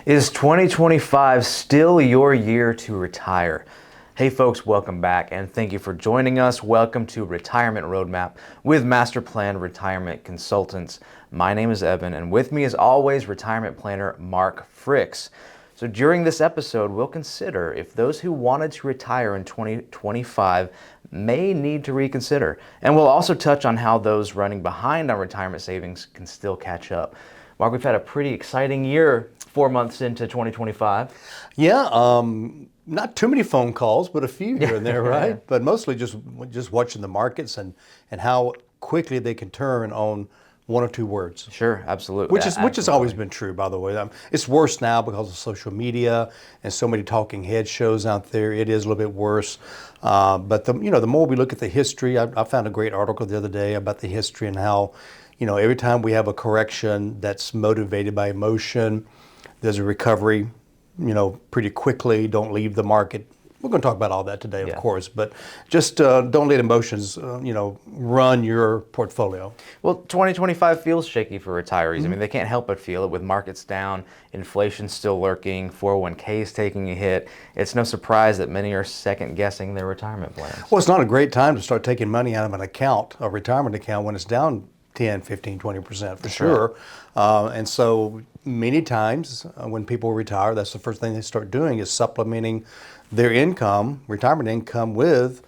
Is 2025 still your year to retire? Hey folks, welcome back and thank you for joining us. Welcome to Retirement Roadmap with MasterPlan Retirement Consultants. My name is Evan and with me as always, retirement planner Mark Fricks. So during this episode, we'll consider if those who wanted to retire in 2025 may need to reconsider. And we'll also touch on how those running behind on retirement savings can still catch up. Mark, we've had a pretty exciting year 4 months into 2025. Yeah, not too many phone calls, but a few here and there, right? Yeah. But mostly just watching the markets and how quickly they can turn on one or two words. Sure, absolutely. Which has always been true, by the way. It's worse now because of social media and so many talking head shows out there. It is a little bit worse. But the more we look at the history, I found a great article the other day about the history and how, every time we have a correction that's motivated by emotion, there's a recovery, pretty quickly. Don't leave the market. We're going to talk about all that today, of course, but just don't let emotions, run your portfolio. Well, 2025 feels shaky for retirees. I mean, they can't help but feel it with markets down, inflation still lurking, 401ks taking a hit. It's no surprise that many are second guessing their retirement plans. Well, it's not a great time to start taking money out of an account, a retirement account, when it's down 10, 15, 20% for sure. And so many times when people retire, that's the first thing they start doing is supplementing their income, retirement income, with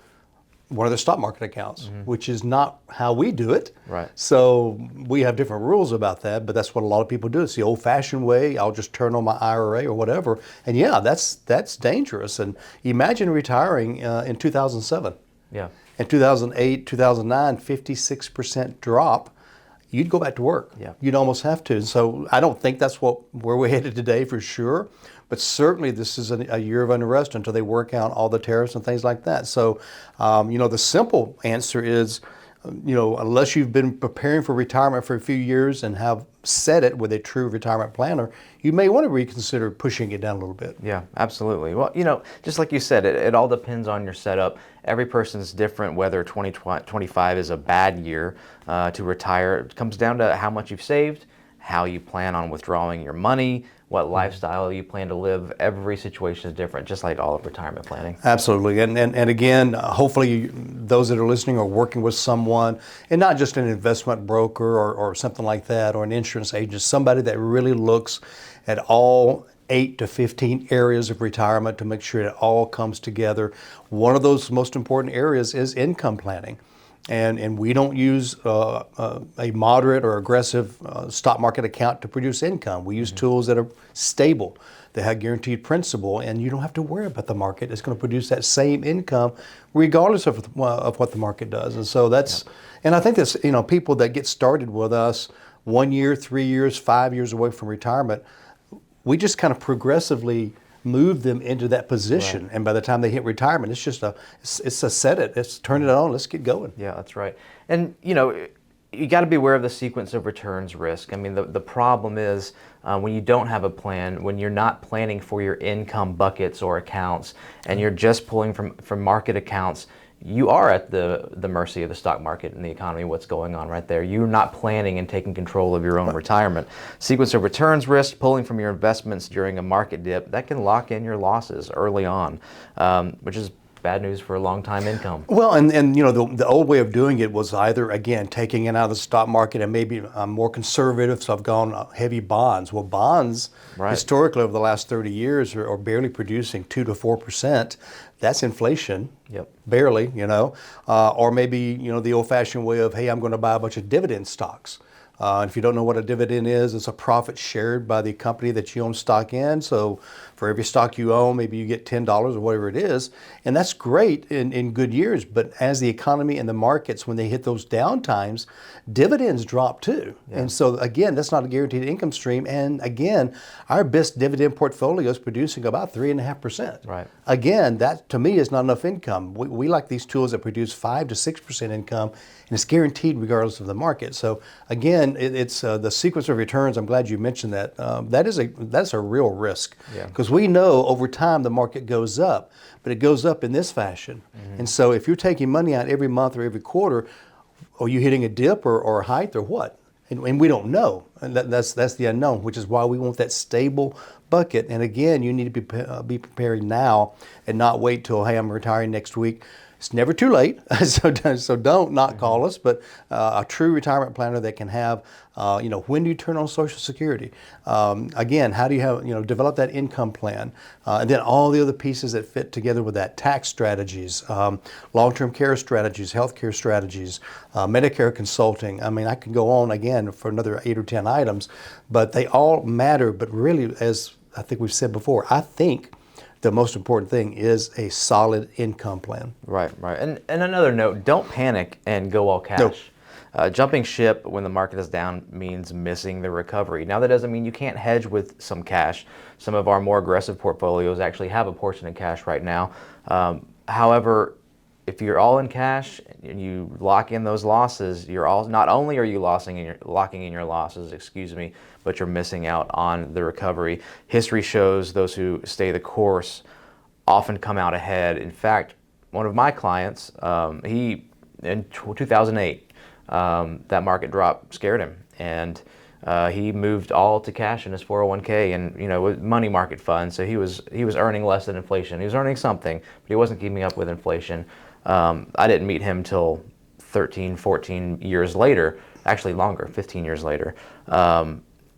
one of their stock market accounts, which is not how we do it. Right. So we have different rules about that, but that's what a lot of people do. It's the old-fashioned way. I'll just turn on my IRA or whatever. And yeah, that's dangerous. And imagine retiring in 2007. Yeah. In 2008, 2009, 56% drop. You'd go back to work. Yeah. You'd almost have to. And so I don't think that's where we're headed today for sure. But certainly this is a year of unrest until they work out all the tariffs and things like that. So, the simple answer is, unless you've been preparing for retirement for a few years and have set it with a true retirement planner, you may want to reconsider pushing it down a little bit. Yeah, absolutely. Well, just like you said, it all depends on your setup. Every person's different, whether 2025 is a bad year to retire. It comes down to how much you've saved, how you plan on withdrawing your money, what lifestyle you plan to live. Every situation is different, just like all of retirement planning. Absolutely. And again, hopefully those that are listening are working with someone, and not just an investment broker or something like that, or an insurance agent, somebody that really looks at all 8 to 15 areas of retirement to make sure it all comes together. One of those most important areas is income planning. And we don't use a moderate or aggressive stock market account to produce income. We use tools that are stable, that have guaranteed principal, and you don't have to worry about the market. It's going to produce that same income regardless of what the market does. And so and I think that's, people that get started with us 1 year, 3 years, 5 years away from retirement, we just kind of progressively move them into that position. Right. And by the time they hit retirement, it's a set it, it's turn it on, let's get going. Yeah, that's right. And, you got to be aware of the sequence of returns risk. I mean, the problem is when you don't have a plan, when you're not planning for your income buckets or accounts, and you're just pulling from market accounts, you are at the mercy of the stock market and the economy, what's going on right there. You're not planning and taking control of your own retirement. Sequence of returns risk, pulling from your investments during a market dip, that can lock in your losses early on, which is bad news for a long-time income. Well, and the old way of doing it was either, again, taking it out of the stock market, and maybe I'm more conservative, so I've gone heavy bonds. Well, bonds, historically over the last 30 years, are barely producing 2 to 4%. That's inflation. Yep. Barely, or maybe, the old-fashioned way of, hey, I'm going to buy a bunch of dividend stocks. And if you don't know what a dividend is, it's a profit shared by the company that you own stock in. So for every stock you own, maybe you get $10 or whatever it is. And that's great in good years. But as the economy and the markets, when they hit those down times, dividends drop too. Yeah. And so again, that's not a guaranteed income stream. And again, our best dividend portfolio is producing about 3.5%. Right. Again, that to me is not enough income. We like these tools that produce 5 to 6% income, and it's guaranteed regardless of the market. So again, it's the sequence of returns. I'm glad you mentioned that. That's a real risk, because we know over time the market goes up, but it goes up in this fashion. Mm-hmm. And so if you're taking money out every month or every quarter, are you hitting a dip or a height or what? And we don't know. And that's the unknown, which is why we want that stable bucket. And again, you need to be preparing now and not wait till, hey, I'm retiring next week. It's never too late, so don't not call us. But a true retirement planner that can have, when do you turn on Social Security? Again, how do you have, develop that income plan, and then all the other pieces that fit together with that: tax strategies, long-term care strategies, healthcare strategies, Medicare consulting. I mean, I could go on again for another 8 or 10 items, but they all matter. But really, as I think we've said before, I think the most important thing is a solid income plan. Right. And another note, don't panic and go all cash. No. Jumping ship when the market is down means missing the recovery. Now, that doesn't mean you can't hedge with some cash. Some of our more aggressive portfolios actually have a portion in cash right now. However, if you're all in cash and you lock in those losses, not only are you locking in your losses, but you're missing out on the recovery. History shows those who stay the course often come out ahead. In fact, one of my clients, in 2008, that market drop scared him, and he moved all to cash in his 401k and with money market funds. So he was earning less than inflation. He was earning something, but he wasn't keeping up with inflation. I didn't meet him till 13, 14 years later, actually longer, 15 years later.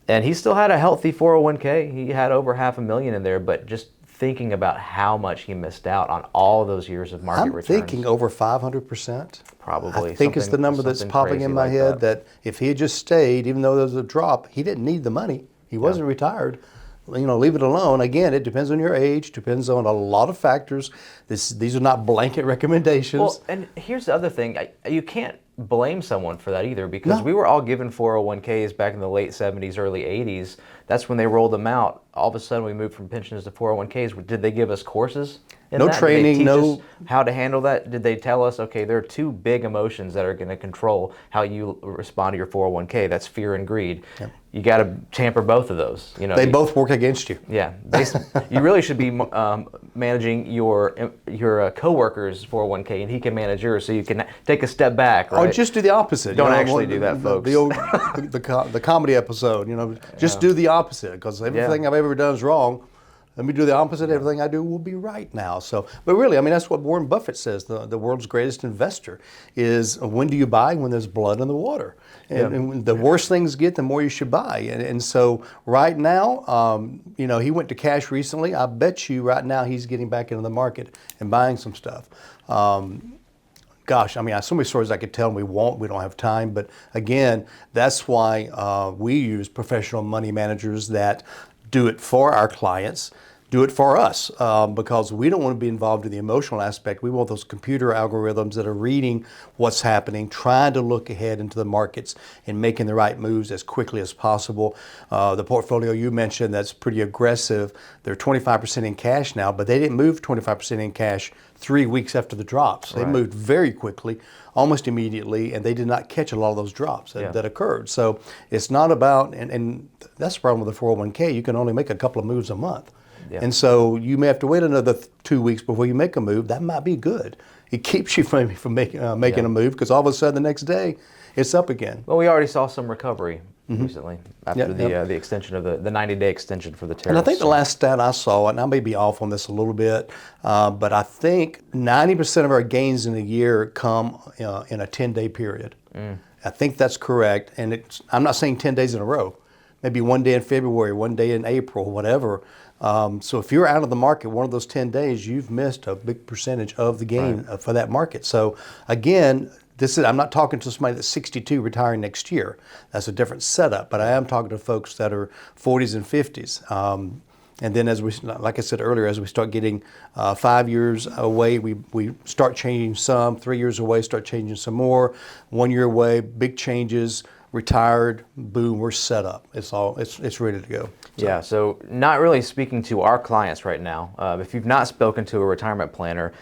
And he still had a healthy 401k. He had over $500,000 in there, but just thinking about how much he missed out on all those years of market returns. I'm thinking over 500%. Probably. I think it's the number that's popping in my head that if he had just stayed, even though there was a drop, he didn't need the money. He wasn't retired. Leave it alone. Again, it depends on your age, depends on a lot of factors. These are not blanket recommendations. Well, and here's the other thing. You can't blame someone for that either, because we were all given 401ks back in the late 70s, early 80s. That's when they rolled them out. All of a sudden, we moved from pensions to 401ks. Did they give us courses? No training, no how to handle that? Did they tell us, okay, there are two big emotions that are going to control how you respond to your 401k? That's fear and greed. Yep. You got to tamper both of those. They both work against you. Yeah, you really should be managing your coworker's 401k, and he can manage yours, so you can take a step back. Right? Or just do the opposite. Don't actually do that, folks. The comedy episode. Just do the opposite, because everything I've ever done is wrong. Let me do the opposite. Everything I do will be right now. So, but really, that's what Warren Buffett says. The world's greatest investor is, when do you buy? When there's blood in the water. And the worse things get, the more you should buy. And so right now, he went to cash recently. I bet you right now he's getting back into the market and buying some stuff. Gosh, so many stories I could tell, and we don't have time. But again, that's why we use professional money managers that do it for our clients, do it for us, because we don't want to be involved in the emotional aspect. We want those computer algorithms that are reading what's happening, trying to look ahead into the markets and making the right moves as quickly as possible. The portfolio you mentioned, that's pretty aggressive. They're 25% in cash now, but they didn't move 25% in cash 3 weeks after the drops. They moved very quickly, almost immediately, and they did not catch a lot of those drops that occurred. So it's not about, and that's the problem with the 401k, you can only make a couple of moves a month. Yeah. And so you may have to wait another 2 weeks before you make a move. That might be good. It keeps you from making a move, because all of a sudden the next day it's up again. Well, we already saw some recovery recently after the extension of the 90-day extension for the tariffs. And I think the last stat I saw, and I may be off on this a little bit, but I think 90% of our gains in a year come in a 10-day period. I think that's correct. And I'm not saying 10 days in a row. Maybe one day in February, one day in April, whatever. So if you're out of the market one of those 10 days, you've missed a big percentage of the gain for that market. So again, I'm not talking to somebody that's 62 retiring next year. That's a different setup. But I am talking to folks that are 40s and 50s. And then, like I said earlier, as we start getting 5 years away, we start changing some. 3 years away, start changing some more. 1 year away, big changes. Retired, boom, we're set up. It's ready to go. Yeah, so not really speaking to our clients right now. If you've not spoken to a retirement planner,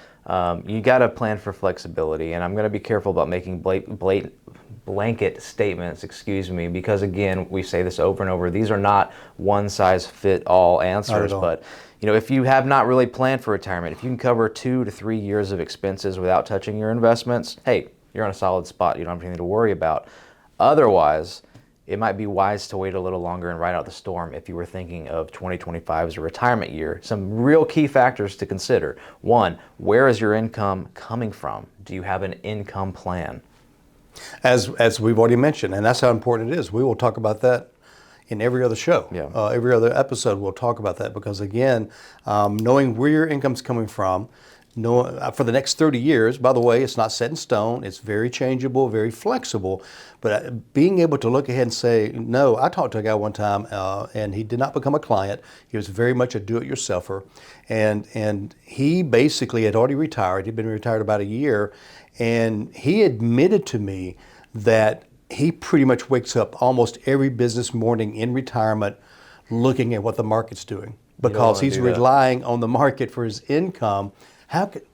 you got to plan for flexibility. And I'm going to be careful about making blanket statements, because again, we say this over and over. These are not one-size-fit-all answers. But if you have not really planned for retirement, if you can cover 2 to 3 years of expenses without touching your investments, hey, you're on a solid spot. You don't have anything to worry about. Otherwise, it might be wise to wait a little longer and ride out the storm if you were thinking of 2025 as a retirement year. Some real key factors to consider. One, where is your income coming from? Do you have an income plan? As we've already mentioned, and that's how important it is. We will talk about that in every other show. Yeah. Every other episode we'll talk about that because, again, knowing where your income's coming from, for the next 30 years, by the way, it's not set in stone. It's very changeable, very flexible. But being able to look ahead and say, no, I talked to a guy one time, and he did not become a client. He was very much a do-it-yourselfer. And he basically had already retired. He'd been retired about a year. And he admitted to me that he pretty much wakes up almost every business morning in retirement looking at what the market's doing because he's relying on the market for his income.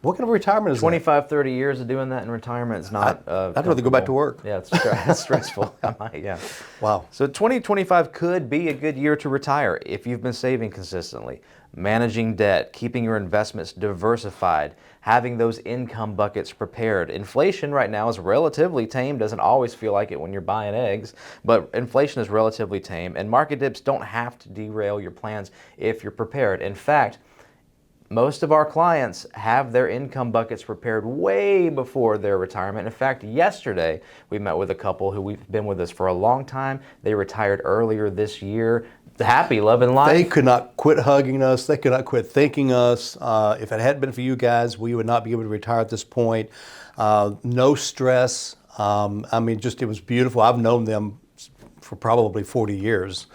What kind of retirement is 25, 30 years of doing that in retirement is not I'd rather go back to work. Yeah, it's stressful. I might, yeah. Wow. So 2025 could be a good year to retire if you've been saving consistently, managing debt, keeping your investments diversified, having those income buckets prepared. Inflation right now is relatively tame. Doesn't always feel like it when you're buying eggs, but inflation is relatively tame, and market dips don't have to derail your plans if you're prepared. In fact, most of our clients have their income buckets prepared way before their retirement. In fact, yesterday we met with a couple who we've been with us for a long time. They retired earlier this year. Happy, loving life. They could not quit hugging us. They could not quit thanking us. If it hadn't been for you guys, we would not be able to retire at this point. No stress. It was beautiful. I've known them for probably 40 years.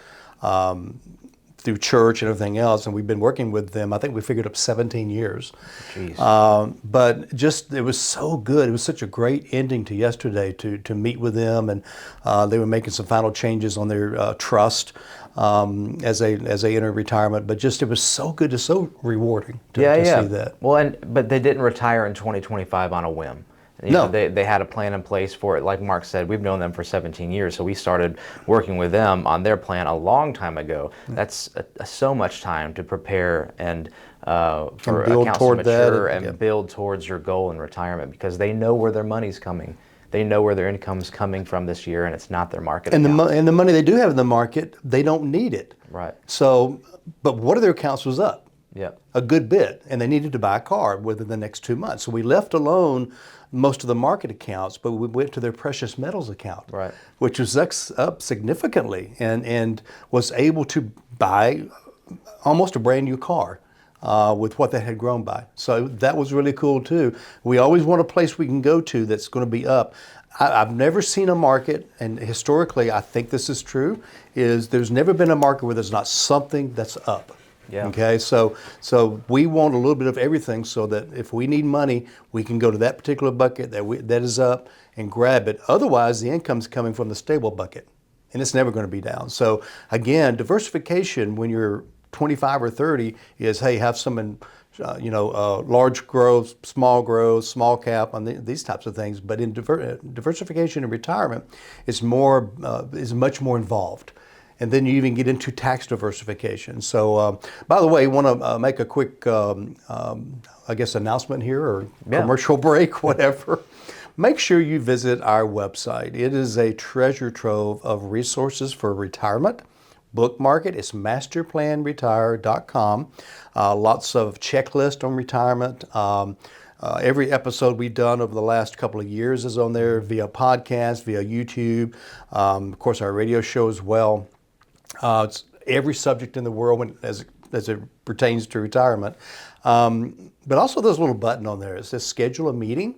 Through church and everything else, and we've been working with them. I think we figured up 17 years. Jeez. But just it was so good. It was such a great ending to yesterday to meet with them, and they were making some final changes on their trust as they enter retirement. But just it was so good, it's so rewarding to see that. Well, but they didn't retire in 2025 on a whim. They had a plan in place for it. Like Mark said, we've known them for 17 years, so we started working with them on their plan a long time ago. That's so much time to prepare and for accounts to mature and build towards your goal in retirement because they know where their money's coming. They know where their income's coming from this year, and it's not their market account. And the money they do have in the market, they don't need it. Right. So, but one of their accounts was up. Yeah. A good bit, and they needed to buy a car within the next 2 months. So we left alone most of the market accounts, but we went to their precious metals account, right, which was up significantly, and was able to buy almost a brand new car with what they had grown by. So that was really cool too. We always want a place we can go to that's going to be up. I've never seen a market, and historically I think this is true, is there's never been a market where there's not something that's up. Yeah. Okay, so we want a little bit of everything so that if we need money, we can go to that particular bucket that is up and grab it. Otherwise, the income's coming from the stable bucket, and it's never going to be down. So again, diversification when you're 25 or 30 is, hey, have some in, large growth, small cap, on these types of things. But in diversification in retirement, is much more involved. And then you even get into tax diversification. So, by the way, I want to make a quick, announcement here or commercial break, whatever. Make sure you visit our website. It is a treasure trove of resources for retirement. Bookmark it. It's MasterPlanRetire.com. Lots of checklists on retirement. Every episode we've done over the last couple of years is on there via podcast, via YouTube. Of course, our radio show as well. It's every subject in the world as it pertains to retirement. But also there's a little button on there. It says schedule a meeting.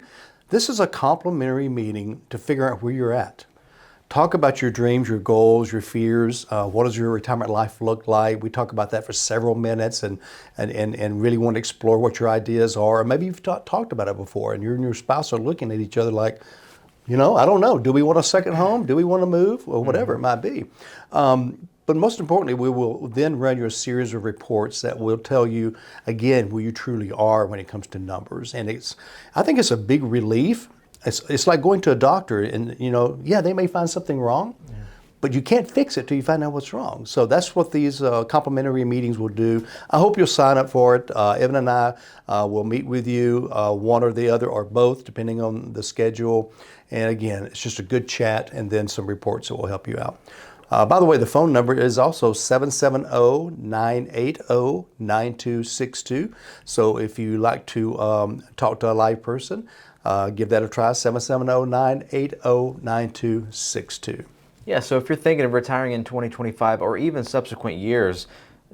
This is a complimentary meeting to figure out where you're at. Talk about your dreams, your goals, your fears. What does your retirement life look like? We talk about that for several minutes and really want to explore what your ideas are. Or maybe you've talked about it before and you and your spouse are looking at each other like, I don't know. Do we want a second home? Do we want to move? Or whatever it might be. But most importantly, we will then run you a series of reports that will tell you, again, where you truly are when it comes to numbers. And I think it's a big relief. It's like going to a doctor and, they may find something wrong, but you can't fix it till you find out what's wrong. So that's what these complimentary meetings will do. I hope you'll sign up for it. Evan and I will meet with you, one or the other or both, depending on the schedule. And again, it's just a good chat and then some reports that will help you out. By the way, the phone number is also 770-980-9262. So if you like to talk to a live person, give that a try, 770-980-9262. Yeah, so if you're thinking of retiring in 2025 or even subsequent years,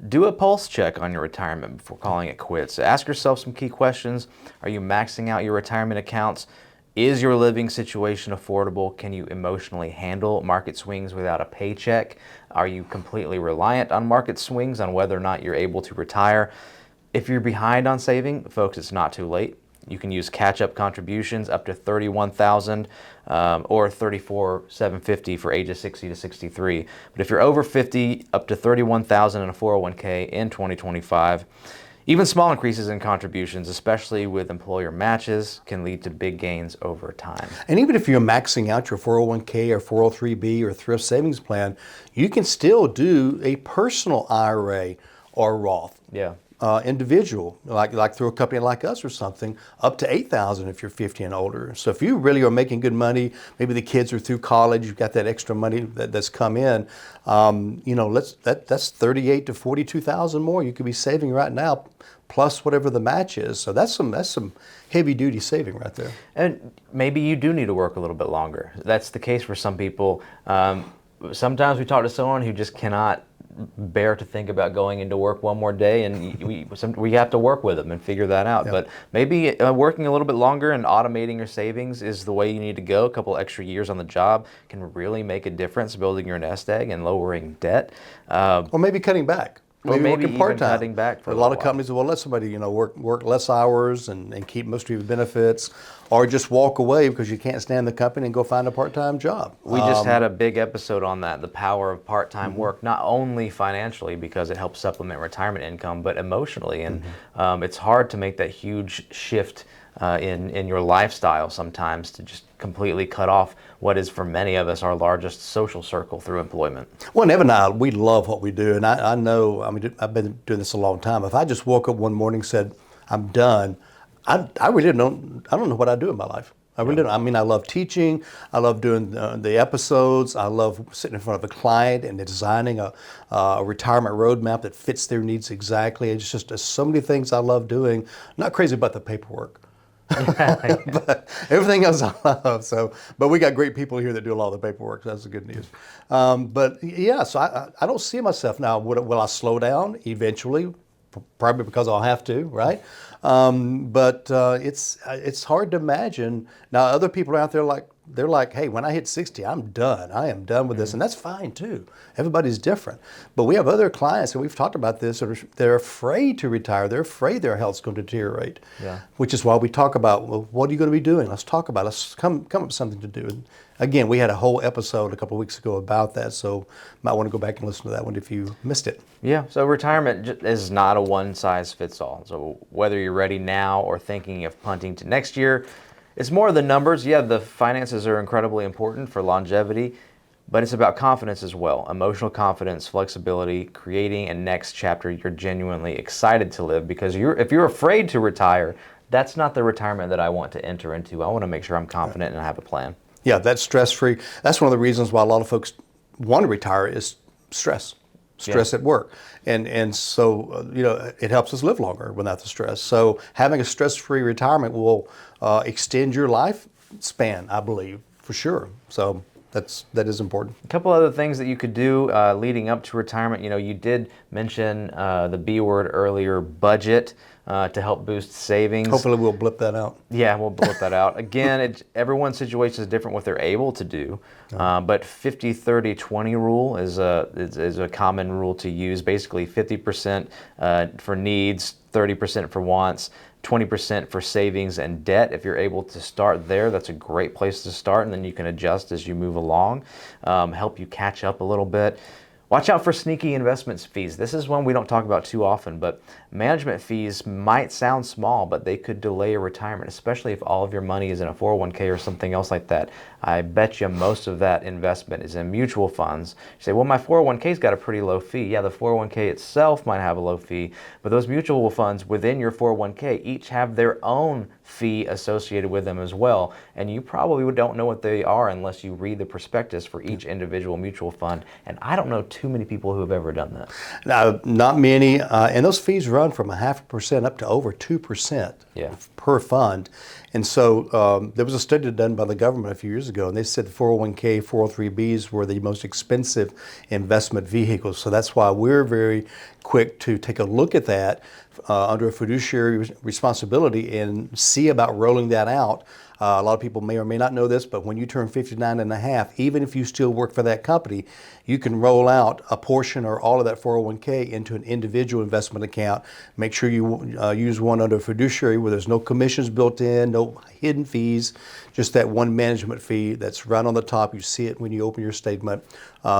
do a pulse check on your retirement before calling it quits. Ask yourself some key questions. Are you maxing out your retirement accounts? Is your living situation affordable? Can you emotionally handle market swings without a paycheck? Are you completely reliant on market swings on whether or not you're able to retire? If you're behind on saving, folks, it's not too late. You can use catch-up contributions up to $31,000 or $34,750 for ages 60 to 63. But if you're over 50, up to $31,000 in a 401k in 2025. Even small increases in contributions, especially with employer matches, can lead to big gains over time. And even if you're maxing out your 401k or 403b or thrift savings plan, you can still do a personal IRA or Roth. Yeah. Individual, like through a company like us or something, up to $8,000 if you're 50 and older. So if you really are making good money, maybe the kids are through college, you've got that extra money that's come in, that's 38 to 42,000 more you could be saving right now, plus whatever the match is. So that's some heavy duty saving right there. And maybe you do need to work a little bit longer. That's the case for some people. Sometimes we talk to someone who just cannot bear to think about going into work one more day, and we have to work with them and figure that out. Yep. But maybe working a little bit longer and automating your savings is the way you need to go. A couple extra years on the job can really make a difference building your nest egg and lowering debt. Or maybe cutting back. Maybe working part-time. Cutting back for a lot of companies will let somebody work less hours and keep most of your benefits, or just walk away because you can't stand the company and go find a part-time job. We just had a big episode on that, the power of part-time work, not only financially because it helps supplement retirement income, but emotionally. And it's hard to make that huge shift in your lifestyle sometimes, to just completely cut off what is for many of us our largest social circle through employment. Well, Evan and I, we love what we do, and I know, I've been doing this a long time. If I just woke up one morning and said, I'm done, I really don't know what I do in my life. I really don't. I love teaching. I love doing the episodes. I love sitting in front of a client and designing a retirement roadmap that fits their needs exactly. It's just there's so many things I love doing. I'm not crazy about the paperwork. But everything else I love. But we got great people here that do a lot of the paperwork. So that's the good news. So I don't see myself now. Will I slow down eventually? Probably because I'll have to, right? It's hard to imagine. Now other people are out there they're like, hey, when I hit 60, I'm done. I am done with this, and that's fine too. Everybody's different. But we have other clients, and we've talked about this, they're afraid to retire. They're afraid their health's going to deteriorate. Yeah. Which is why we talk about, well, what are you going to be doing? Let's talk about it. Let's come up with something to do. And again, we had a whole episode a couple of weeks ago about that, so you might want to go back and listen to that one if you missed it. Yeah. So retirement is not a one-size-fits-all. So whether you're ready now or thinking of punting to next year, it's more the numbers. Yeah, the finances are incredibly important for longevity, but it's about confidence as well. Emotional confidence, flexibility, creating a next chapter you're genuinely excited to live, because if you're afraid to retire, that's not the retirement that I want to enter into. I want to make sure I'm confident and I have a plan. Yeah, that's stress-free. That's one of the reasons why a lot of folks want to retire is stress at work. And so, it helps us live longer without the stress. So having a stress-free retirement will extend your lifespan, I believe, for sure. So that is important. A couple other things that you could do leading up to retirement. You did mention the B word earlier, budget, to help boost savings. Hopefully we'll blip that out. Yeah, we'll blip that out. Again, everyone's situation is different what they're able to do, but 50-30-20 rule is a common rule to use. Basically 50% for needs, 30% for wants, 20% for savings and debt. If you're able to start there, that's a great place to start, and then you can adjust as you move along, help you catch up a little bit. Watch out for sneaky investment fees. This is one we don't talk about too often, but management fees might sound small, but they could delay your retirement, especially if all of your money is in a 401k or something else like that. I bet you most of that investment is in mutual funds. You say, well, my 401k's got a pretty low fee. Yeah, the 401k itself might have a low fee, but those mutual funds within your 401k each have their own fee associated with them as well, and you probably don't know what they are unless you read the prospectus for each individual mutual fund, and I don't know too many people who have ever done that. Now, not many, and those fees run from 0.5% up to over 2% per fund. And so there was a study done by the government a few years ago, and they said the 401k, 403bs were the most expensive investment vehicles. So that's why we're very quick to take a look at that under a fiduciary responsibility and see about rolling that out. A lot of people may or may not know this, but when you turn 59 and a half, even if you still work for that company, you can roll out a portion or all of that 401k into an individual investment account. Make sure you use one under fiduciary where there's no commissions built in, no hidden fees, just that one management fee that's right on the top. You see it when you open your statement.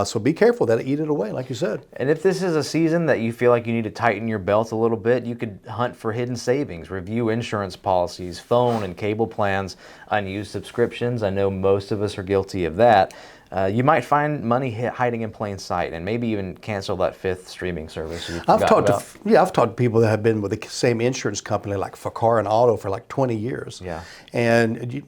So be careful that eat it away, like you said. And if this is a season that you feel like you need to tighten your belt a little bit, you could hunt for hidden savings, review insurance policies, phone and cable plans, unused subscriptions. I know most of us are guilty of that. You might find money hiding in plain sight, and maybe even cancel that 5th streaming service you forgot about. I've talked to people that have been with the same insurance company, like for car and auto, for like 20 years. Yeah. And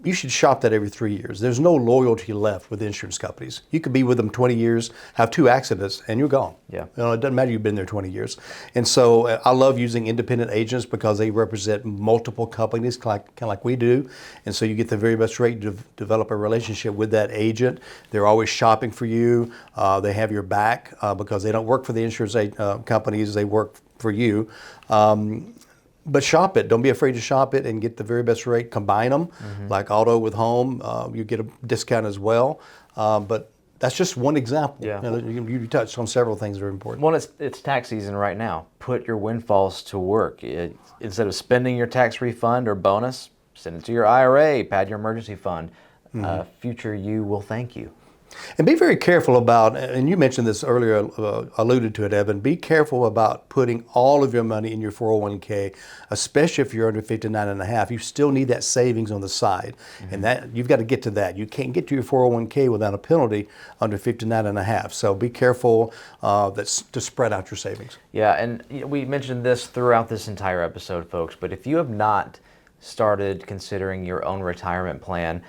you should shop that every 3 years. There's no loyalty left with insurance companies. You could be with them 20 years, have 2 accidents, and you're gone. Yeah. It doesn't matter you've been there 20 years. And so I love using independent agents because they represent multiple companies, kind of like we do. And so you get the very best rate to develop a relationship with that agent. They're always shopping for you. They have your back because they don't work for the insurance companies. They work for you. But shop it. Don't be afraid to shop it and get the very best rate. Combine them, like auto with home. You get a discount as well. But that's just one example. Yeah. You touched on several things that are important. Well, it's tax season right now. Put your windfalls to work. Instead of spending your tax refund or bonus, send it to your IRA, pad your emergency fund. Future you will thank you. And be very careful about, and you mentioned this earlier, alluded to it, Evan, be careful about putting all of your money in your 401k, especially if you're under 59 and a half. You still need that savings on the side. And that you've got to get to that. You can't get to your 401k without a penalty under 59 and a half. So be careful to spread out your savings. Yeah, and we mentioned this throughout this entire episode, folks, but if you have not started considering your own retirement plan,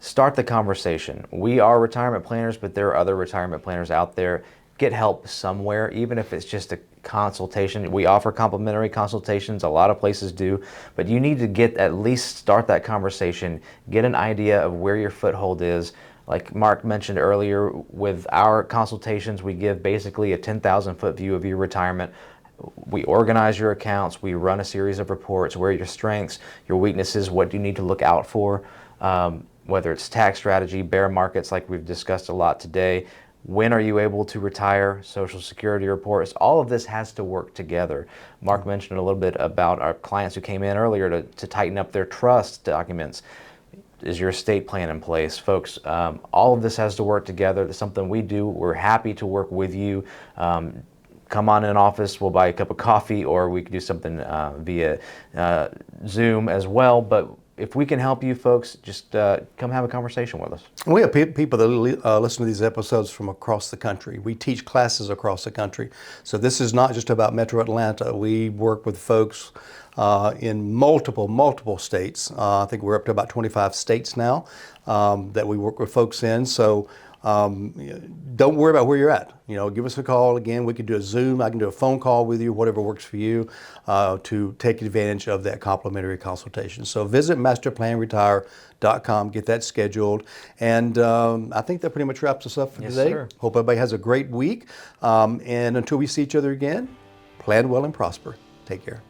start the conversation. We are retirement planners, but there are other retirement planners out there. Get help somewhere, even if it's just a consultation. We offer complimentary consultations. A lot of places do, but you need to at least start that conversation, get an idea of where your foothold is. Like Mark mentioned earlier, with our consultations, we give basically a 10,000-foot view of your retirement. We organize your accounts. We run a series of reports. Where are your strengths, your weaknesses, what do you need to look out for? Whether it's tax strategy, bear markets like we've discussed a lot today, when are you able to retire, Social Security reports, all of this has to work together. Mark mentioned a little bit about our clients who came in earlier to tighten up their trust documents. Is your estate plan in place? Folks, all of this has to work together. That's something we do. We're happy to work with you. Come on in office, we'll buy a cup of coffee, or we can do something via Zoom as well. But if we can help you folks, just come have a conversation with us. We have people that listen to these episodes from across the country. We teach classes across the country. So this is not just about Metro Atlanta. We work with folks in multiple states. I think we're up to about 25 states now that we work with folks in. So don't worry about where you're at. Give us a call. Again, we could do a Zoom. I can do a phone call with you, whatever works for you, to take advantage of that complimentary consultation. So visit MasterPlanRetire.com, get that scheduled. And I think that pretty much wraps us up for today. Sir. Hope everybody has a great week. And until we see each other again, plan well and prosper. Take care.